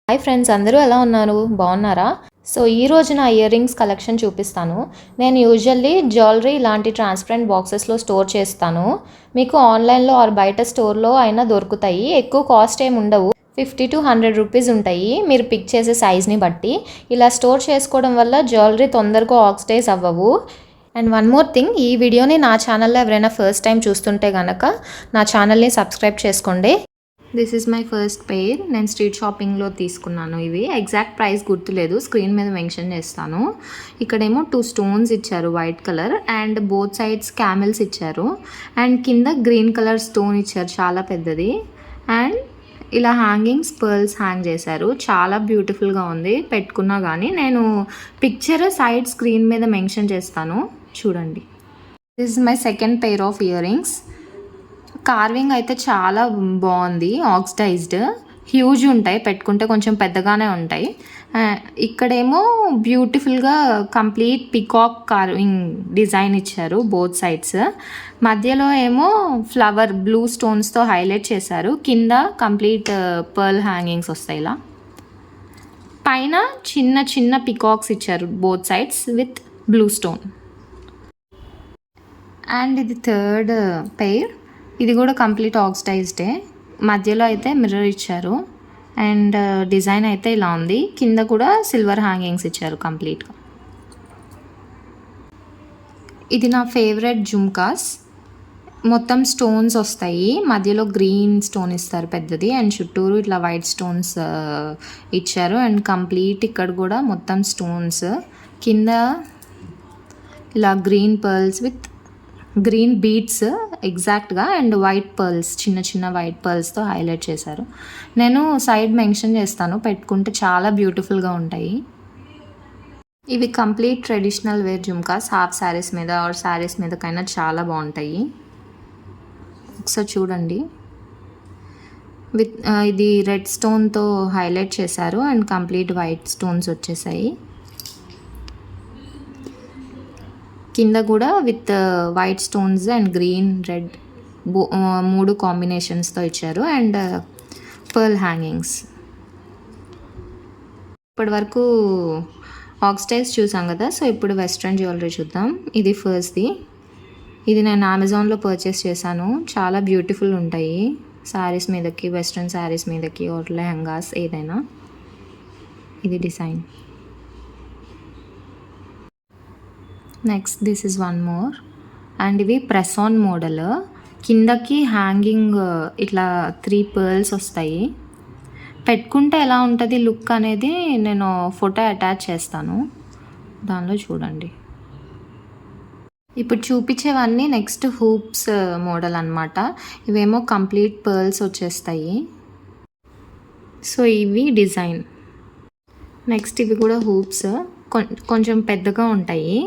Hi friends, అందరూ ఎలా ఉన్నారు? బాగున్నారా? సో ఈరోజు నా ఇయర్ రింగ్స్ కలెక్షన్ చూపిస్తాను. నేను యూజువల్లీ జ్యువెలరీ ఇలాంటి ట్రాన్స్పరెంట్ బాక్సెస్లో స్టోర్ చేస్తాను. మీకు ఆన్లైన్లో ఆర్ బయట స్టోర్లో అయినా దొరుకుతాయి. ఎక్కువ కాస్ట్ ఏమి ఉండవు, 50 to 100 రూపీస్ ఉంటాయి మీరు పిక్ చేసే సైజ్ని బట్టి. ఇలా స్టోర్ చేసుకోవడం వల్ల జ్యువెలరీ తొందరగా ఆక్సిడైజ్ అవ్వవు. అండ్ వన్ మోర్ థింగ్, ఈ వీడియోని నా ఛానల్లో ఎవరైనా ఫస్ట్ టైం చూస్తుంటే కనుక నా ఛానల్ని సబ్స్క్రైబ్ చేసుకోండి. This is my first pair. నేను స్ట్రీట్ షాపింగ్లో తీసుకున్నాను. ఇవి ఎగ్జాక్ట్ ప్రైస్ గుర్తులేదు, స్క్రీన్ మీద మెన్షన్ చేస్తాను. ఇక్కడేమో 2 స్టోన్స్ ఇచ్చారు, white colour, and both sides camels ఇచ్చారు, అండ్ కింద గ్రీన్ కలర్ స్టోన్ ఇచ్చారు, చాలా పెద్దది. అండ్ ఇలా హ్యాంగింగ్స్ పర్ల్స్ హ్యాంగ్ చేశారు, చాలా బ్యూటిఫుల్గా ఉంది. పెట్టుకున్నా కానీ నేను పిక్చర్ సైడ్ స్క్రీన్ మీద మెన్షన్ చేస్తాను, చూడండి. This is my second pair of ear rings. Carving అయితే చాలా బాగుంది, ఆక్సిడైజ్డ్, హ్యూజ్ ఉంటాయి, పెట్టుకుంటే కొంచెం పెద్దగానే ఉంటాయి. ఇక్కడేమో బ్యూటిఫుల్గా కంప్లీట్ పికాక్ కార్వింగ్ డిజైన్ ఇచ్చారు బోత్ సైడ్స్. మధ్యలో ఏమో ఫ్లవర్ బ్లూ స్టోన్స్తో హైలైట్ చేశారు. కింద కంప్లీట్ పర్ల్ హ్యాంగింగ్స్ వస్తాయి. ఇలా పైన చిన్న చిన్న పికాక్స్ ఇచ్చారు both sides with blue stone. And ఇది థర్డ్ పెయిర్. ఇది కూడా కంప్లీట్ ఆక్సిడైజ్డే. మధ్యలో అయితే మిర్రర్ ఇచ్చారు, అండ్ డిజైన్ అయితే ఇలా ఉంది. కింద కూడా సిల్వర్ హ్యాంగింగ్స్ ఇచ్చారు కంప్లీట్గా. ఇది నా ఫేవరెట్ జుమ్కాస్. మొత్తం స్టోన్స్ వస్తాయి, మధ్యలో గ్రీన్ స్టోన్ ఇస్తారు పెద్దది, అండ్ చుట్టూరు ఇట్లా వైట్ స్టోన్స్ ఇచ్చారు. అండ్ కంప్లీట్ ఇక్కడ కూడా మొత్తం స్టోన్స్, కింద ఇలా green pearls with green beads ఎగ్జాక్ట్గా, అండ్ వైట్ పర్ల్స్, చిన్న చిన్న వైట్ పర్ల్స్తో హైలైట్ చేశారు. నేను సైడ్ మెన్షన్ చేస్తాను, పెట్టుకుంటే చాలా బ్యూటిఫుల్గా ఉంటాయి. ఇవి complete traditional wear jhumkas, half saris మీద ఆర్ శారీస్ మీదకైనా చాలా బాగుంటాయి. ఒకసారి చూడండి. విత్ ఇది రెడ్ స్టోన్తో హైలైట్ చేశారు, అండ్ కంప్లీట్ వైట్ స్టోన్స్ వచ్చేసాయి. కింద కూడా with white stones and green red 3 కాంబినేషన్స్తో ఇచ్చారు, అండ్ పర్ల్ హ్యాంగింగ్స్. ఇప్పటి వరకు ఆక్సిడైజ్ చూసాం కదా, సో ఇప్పుడు వెస్ట్రన్ జ్యువెలరీ చూద్దాం. ఇది ఫస్ట్ది. ఇది నేను అమెజాన్లో పర్చేస్ చేశాను. చాలా బ్యూటిఫుల్ ఉంటాయి శారీస్ మీదకి, వెస్ట్రన్ శారీస్ మీదకి ఆర్ లెహంగాస్ ఏదైనా. ఇది design. Next this is one more. And ఇవి ప్రెస్ ఆన్ మోడల్. కిందకి హ్యాంగింగ్ ఇట్లా 3 పర్ల్స్ వస్తాయి. పెట్టుకుంటే ఎలా ఉంటుంది లుక్ అనేది నేను ఫోటో అటాచ్ చేస్తాను, దానిలో చూడండి. ఇప్పుడు చూపించేవన్నీ నెక్స్ట్ హూప్స్ మోడల్ అనమాట. ఇవేమో కంప్లీట్ పర్ల్స్ వచ్చేస్తాయి. సో ఇవి డిజైన్. నెక్స్ట్ ఇవి కూడా హూప్స్, కొంచెం పెద్దగా ఉంటాయి.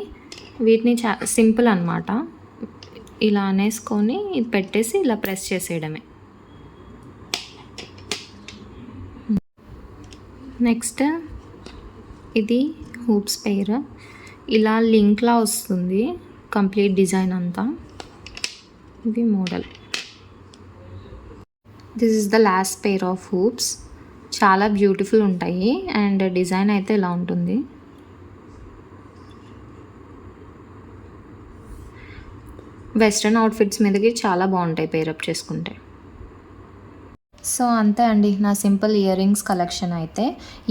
వీటిని సింపుల్ అనమాట, ఇలా అనేసుకొని ఇది పెట్టేసి ఇలా ప్రెస్ చేసేయడమే. నెక్స్ట్ ఇది హూప్స్ పెయిర్. ఇలా లింక్లా వస్తుంది కంప్లీట్ డిజైన్ అంతా. ఇది model. This is the last pair of hoops. చాలా బ్యూటిఫుల్ ఉంటాయి, అండ్ డిజైన్ అయితే ఇలా ఉంటుంది. వెస్ట్రన్ అవుట్ఫిట్స్ మీదకి చాలా బాగుంటాయి పేరప్ చేసుకుంటే. సో అంతే అండి నా సింపుల్ ఇయర్ రింగ్స్ కలెక్షన్ అయితే.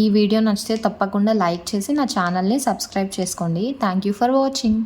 ఈ వీడియో నచ్చితే తప్పకుండా లైక్ చేసి నా ఛానల్ని సబ్స్క్రైబ్ చేసుకోండి. Thank you for watching.